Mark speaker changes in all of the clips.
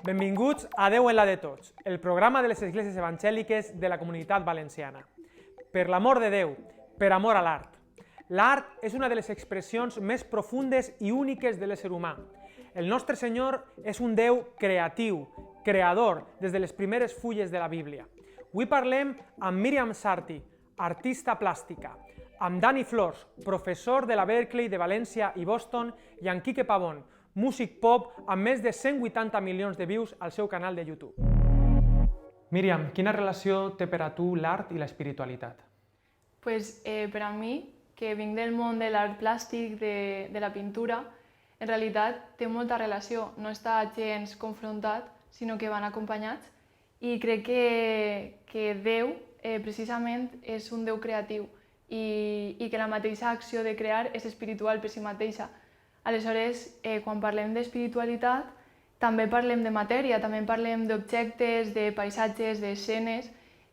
Speaker 1: Benvinguts a Déu en la de tots, el programa de les esglésies evangèliques de la Comunitat Valenciana. Per l'amor de Déu, per amor a l'art. L'art és una de les expressions més profundes i úniques de l'ésser humà. El nostre Senyor és un Déu creatiu, creador, des de les primeres fulles de la Bíblia. Avui parlem amb Míriam Sarti, artista plàstica, amb Dani Flors, professor de la Berkeley de València i Boston, i amb Quique Pavón, músic pop amb més de 180 milions de views al seu canal de YouTube. Míriam, quina relació té per a tu l'art i l'espiritualitat?
Speaker 2: Per a mi, que vinc del món de l'art plàstic, de la pintura, en realitat té molta relació, no està gens confrontat, sinó que van acompanyats, i crec que Déu precisament és un Déu creatiu i que la mateixa acció de crear és espiritual per si mateixa. Aleshores, quan parlem d'espiritualitat, també parlem de matèria, també parlem d'objectes, de paisatges, d'escenes,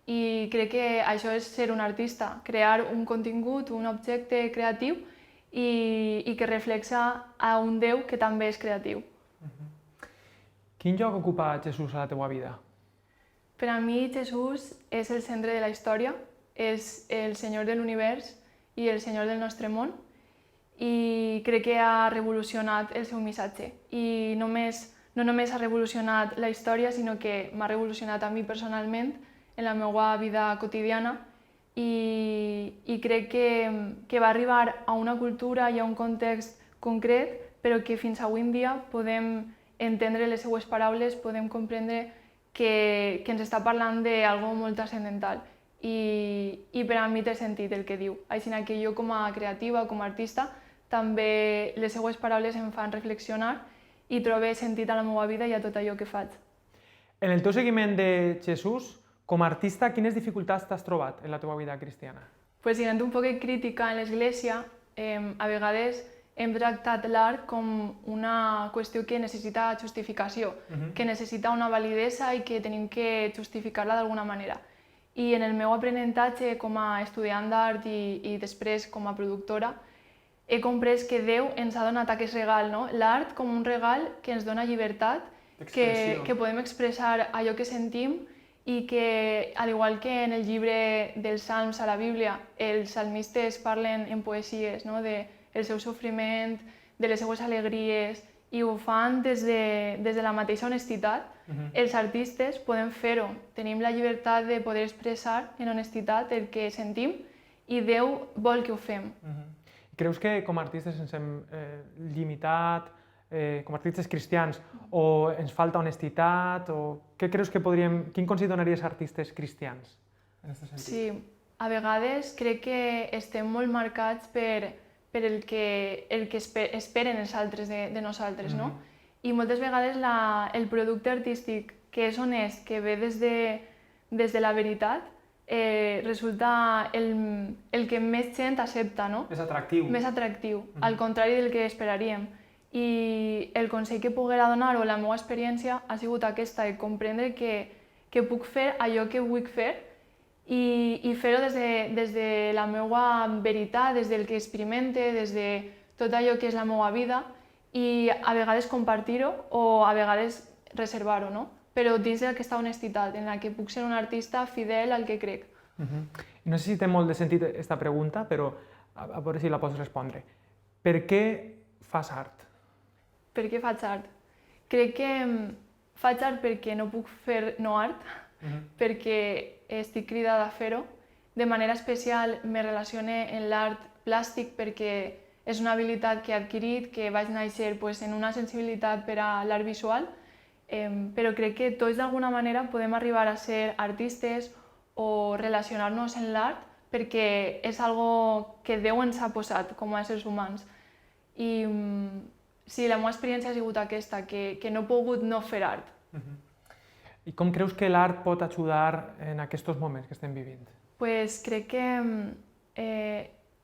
Speaker 2: i crec que això és ser un artista, crear un contingut, un objecte creatiu i que reflexa a un Déu que també és creatiu.
Speaker 1: Quin lloc ocupa Jesús a la teva vida?
Speaker 2: Per a mi, Jesús és el centre de la història, és el Senyor de l'univers i el Senyor del nostre món, i crec que ha revolucionat el seu missatge. I no només ha revolucionat la història, sinó que m'ha revolucionat a mi personalment en la meva vida quotidiana, i crec que va arribar a una cultura i a un context concret, però que fins avui en dia podem entendre les seues paraules, podem comprendre que ens està parlant d'algo molt transcendental. I per a mi té sentit el que diu. Així que jo, com a creativa, com a artista, també les seues paraules em fan reflexionar i trobo sentit a la meva vida i a tot allò que faig.
Speaker 1: En el teu seguiment de Jesús, com a artista, quines dificultats t'has trobat en la teva vida cristiana?
Speaker 2: Sent un poc crítica en l'Església, a vegades hem tractat l'art com una qüestió que necessita justificació, que necessita una validesa i que tenim que justificar-la d'alguna manera. I en el meu aprenentatge com a estudiant d'art i després com a productora, he comprès que Déu ens ha donat aquest regal, no? L'art com un regal que ens dona llibertat, que podem expressar allò que sentim i que, al igual que en el llibre dels Salms a la Bíblia, els salmistes parlen en poesies, no? Del seu sofriment, de les seues alegries, i ho fan des de la mateixa honestitat. Els artistes podem fer-ho, tenim la llibertat de poder expressar en honestitat el que sentim i Déu vol que ho fem.
Speaker 1: Creus que com a artistes ens hem limitat, com a artistes cristians, o ens falta honestitat, o què creus que quin consell donaries a artistes cristians en aquest sentit?
Speaker 2: Sí, a vegades crec que estem molt marcats per el que esperen els altres de nosaltres, no? I moltes vegades el producte artístic que és honest, que ve des de la veritat, resulta el que més gent accepta, no?
Speaker 1: Més atractiu.
Speaker 2: Més atractiu, al contrari del que esperaríem. I el consell que poguera donar, o la meva experiència, ha sigut aquesta, de comprendre que puc fer allò que vull fer i fer-ho des de la meva veritat, des del que experimente, des de tot allò que és la meva vida, i a vegades compartir-ho o a vegades reservar-ho, no? Però dins d'aquesta honestitat, en la que puc ser un artista fidel al que crec.
Speaker 1: No sé si té molt de sentit aquesta pregunta, però a veure si la pots respondre. Per què fas art?
Speaker 2: Per què faig art? Crec que faig art perquè no puc fer no art, perquè estic cridada a fer-ho. De manera especial me relaciono en l'art plàstic perquè és una habilitat que he adquirit, que vaig néixer en una sensibilitat per a l'art visual, però crec que tots d'alguna manera podem arribar a ser artistes o relacionar-nos en l'art perquè és algo que Déu ens ha posat com a éssers humans. I sí, la meva experiència ha sigut aquesta, que no he pogut no fer art.
Speaker 1: I com creus que l'art pot ajudar en aquests moments que estem vivint?
Speaker 2: Crec que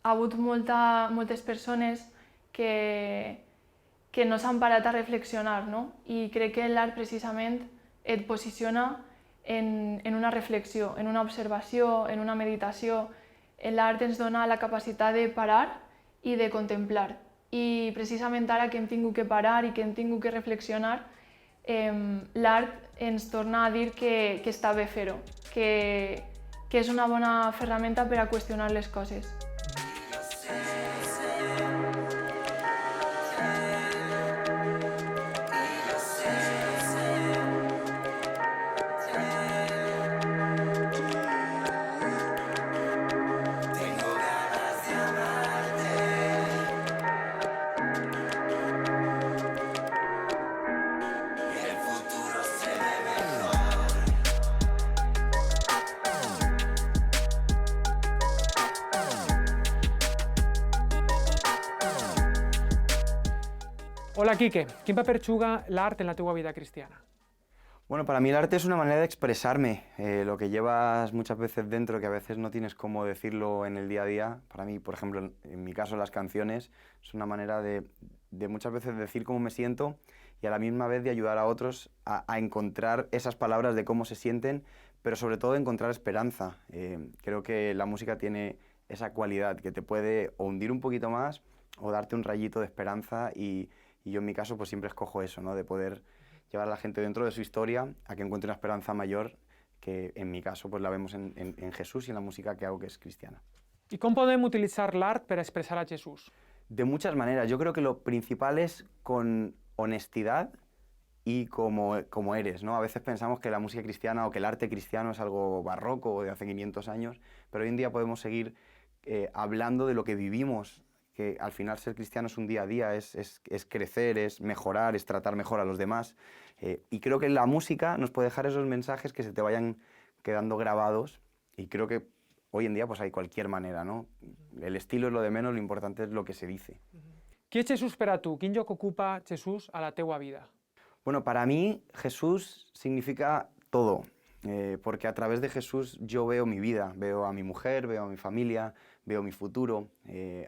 Speaker 2: ha hagut moltes persones que no s'han parat a reflexionar, no? I crec que l'art precisament et posiciona en una reflexió, en una observació, en una meditació. L'art ens dona la capacitat de parar i de contemplar. I precisament ara que hem tingut que parar i que hem tingut que reflexionar, l'art ens torna a dir que està bé fer-ho, que és una bona ferramenta per a qüestionar les coses.
Speaker 1: Hola, Quique. Quin paper juga l'art en la teva vida cristiana?
Speaker 3: Bueno, para mí el arte es una manera de expresarme, lo que llevas muchas veces dentro, que a veces no tienes cómo decirlo en el día a día. Para mí, por ejemplo, en mi caso, las canciones es una manera de muchas veces decir cómo me siento y a la misma vez de ayudar a otros a encontrar esas palabras de cómo se sienten, pero sobre todo encontrar esperanza. Creo que la música tiene esa cualidad que te puede o hundir un poquito más o darte un rayito de esperanza y yo en mi caso pues siempre escojo eso, ¿no? De poder llevar a la gente dentro de su historia a que encuentre una esperanza mayor que en mi caso pues la vemos en Jesús y en la música que hago, que es cristiana.
Speaker 1: I com podem utilitzar l'art per a expressar a Jesús?
Speaker 3: De muchas maneras. Yo creo que lo principal es con honestidad y como eres, ¿no? A veces pensamos que la música cristiana o que el arte cristiano es algo barroco o de hace 500 años, pero hoy en día podemos seguir hablando de lo que vivimos, que al final ser cristiano es un día a día, es crecer, es mejorar, es tratar mejor a los demás. Y creo que la música nos puede dejar esos mensajes que se te vayan quedando grabados y creo que hoy en día pues hay cualquier manera, ¿no? El estilo es lo de menos, lo importante es lo que se dice.
Speaker 1: Qui és Jesús per a tu? Quin lloc ocupa Jesús a la teua vida?
Speaker 3: Bueno, para mí Jesús significa todo, porque a través de Jesús yo veo mi vida, veo a mi mujer, veo a mi familia, veo mi futuro.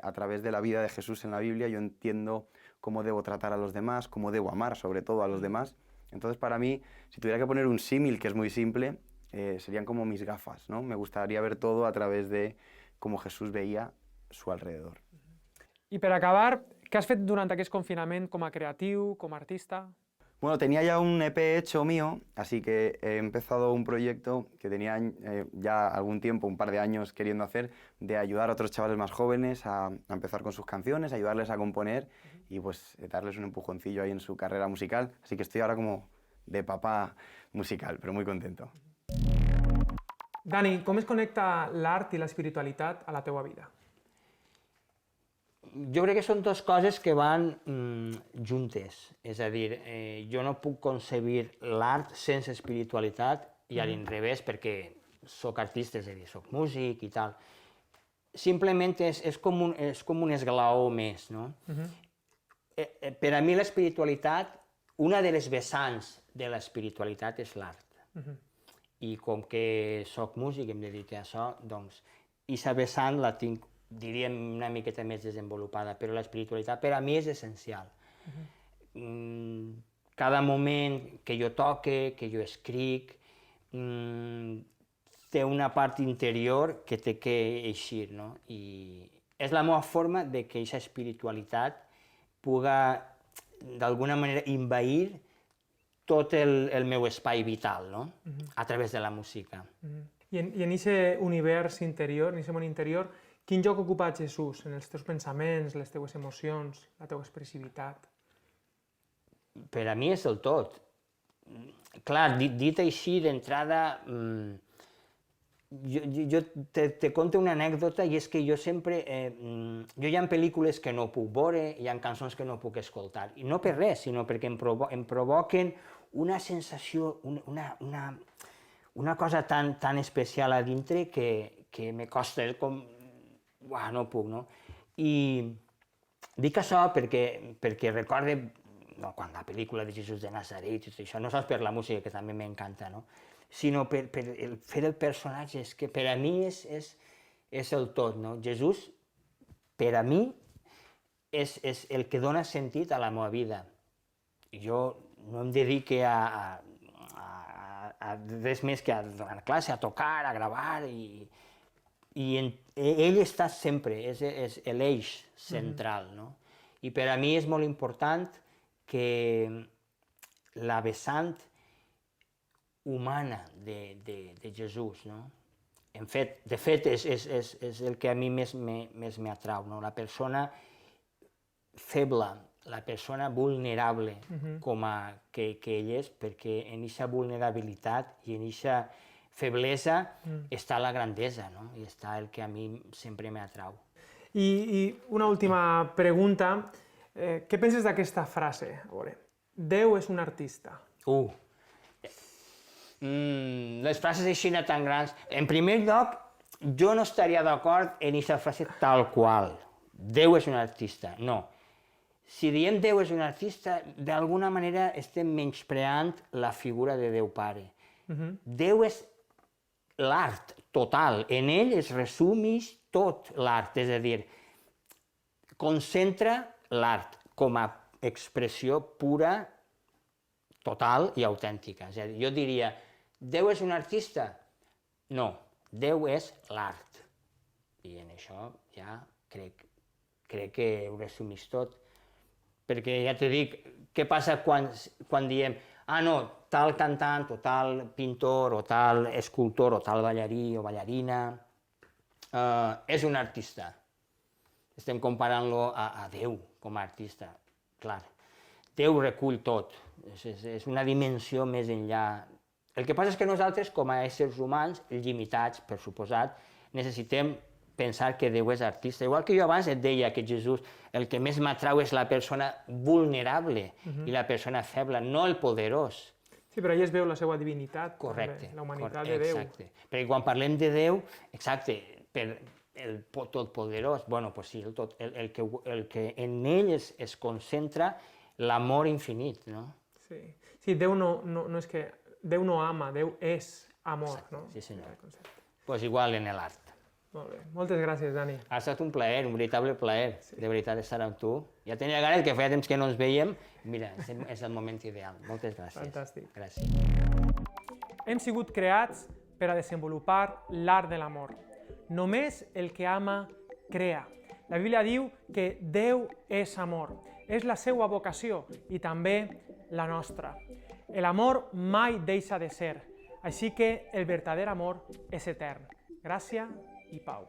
Speaker 3: A través de la vida de Jesús en la Biblia yo entiendo cómo debo tratar a los demás, cómo debo amar sobre todo a los demás. Entonces para mí, si tuviera que poner un símil que es muy simple, serían como mis gafas, ¿no? Me gustaría ver todo a través de cómo Jesús veía su alrededor.
Speaker 1: I per acabar, què has fet durant aquest confinament com a creatiu, com a artista?
Speaker 3: Bueno, tenía ya un EP hecho mío, así que he empezado un proyecto que tenía ya algún tiempo, un par de años queriendo hacer, de ayudar a otros chavales más jóvenes a empezar con sus canciones, ayudarles a componer y pues darles un empujoncillo ahí en su carrera musical. Así que estoy ahora como de papá musical, pero muy contento.
Speaker 1: Dani, com es connecta l'art i l'espiritualitat a la teua vida?
Speaker 4: Jo crec que són dues coses que van juntes, és a dir, jo no puc concebir l'art sense espiritualitat i a l'inrevés perquè sóc artista, és a dir, sóc músic i tal. Simplement és com un esglaó més, no? Per a mi l'espiritualitat, una de les vessants de l'espiritualitat és l'art. I com que sóc músic i em dedico a això, doncs, aquesta vessant la tinc, diríem, una miqueta més desenvolupada, però l'espiritualitat per a mi és essencial. Cada moment que jo toque, que jo escric, té una part interior que té que eixir, no? I és la meva forma de que aquesta espiritualitat puga, d'alguna manera, envair tot el meu espai vital, no? A través de la música.
Speaker 1: I en aquest univers interior, en aquest món interior, quin lloc ocupa Jesús en els teus pensaments, les teues emocions, la teua expressivitat?
Speaker 4: Per a mi és el tot. Clar, dit així d'entrada, jo te conto una anècdota i és que jo sempre... Jo hi ha pel·lícules que no puc veure, hi ha cançons que no puc escoltar, i no per res, sinó perquè em provoquen una sensació, una cosa tan especial a dintre que me costa, és com... Uah, no puc, no? I dic això perquè recorde quan la pel·lícula de Jesús de Nazaret, això no sols per la música, que també m'encanta, no? Sinó per fer el personatge, és que per a mi és el tot, no? Jesús, per a mi, és el que dona sentit a la meva vida. Jo no em dedique a res més que a donar classe, a tocar, a gravar, i ell està sempre, és l'eix central, no? I per a mi és molt important que la vessant humana de Jesús, no? De fet, és el que a mi més m'atrau, no? La persona feble, la persona vulnerable que ell és, perquè en aquesta vulnerabilitat i en aquesta feblesa està la grandesa, no? I està el que a mi sempre m'atrau.
Speaker 1: I una última pregunta. Què penses d'aquesta frase? A veure, Déu és un artista.
Speaker 4: Les frases així tan grans. En primer lloc, jo no estaria d'acord en aquesta frase tal qual. Déu és un artista. No. Si diem Déu és un artista, d'alguna manera estem menyspreant la figura de Déu Pare. Déu és l'art total. En ell es resumeix tot l'art, és a dir, concentra l'art com a expressió pura, total i autèntica. És a dir, jo diria, Déu és un artista? No, Déu és l'art. I en això ja crec que ho resumís tot. Perquè ja t'he dit, què passa quan diem no, tal cantant, o tal pintor, o tal escultor, o tal ballarí o ballarina és un artista. Estem comparant-lo a Déu com a artista. Clar, Déu recull tot, és una dimensió més enllà. El que passa és que nosaltres, com a éssers humans, limitats, per suposat, necessitem pensar que Déu és artista. Igual que jo abans et deia que Jesús, el que més m'atrau és la persona vulnerable i la persona feble, no el poderós.
Speaker 1: Sí, però allà es veu la seva divinitat,
Speaker 4: correcte,
Speaker 1: la humanitat de Déu.
Speaker 4: Exacte. Perquè quan parlem de Déu, exacte, per el totpoderós, bueno, pues sí, el que en ell es concentra l'amor infinit, no?
Speaker 1: Sí, Déu no és que... Déu no ama, Déu és amor, no?
Speaker 4: Sí, senyor. Pues igual en l'art.
Speaker 1: Molt bé. Moltes gràcies, Dani.
Speaker 4: Ha estat un plaer, un veritable plaer, de veritat, estar amb tu. Ja tenia ganes, que feia temps que no ens veiem. Mira, és el moment ideal. Moltes gràcies.
Speaker 1: Fantàstic.
Speaker 4: Gràcies.
Speaker 1: Hem sigut creats per a desenvolupar l'art de l'amor. Només el que ama, crea. La Bíblia diu que Déu és amor. És la seva vocació i també la nostra. L'amor mai deixa de ser, així que el verdader amor és etern. Gràcia i pau.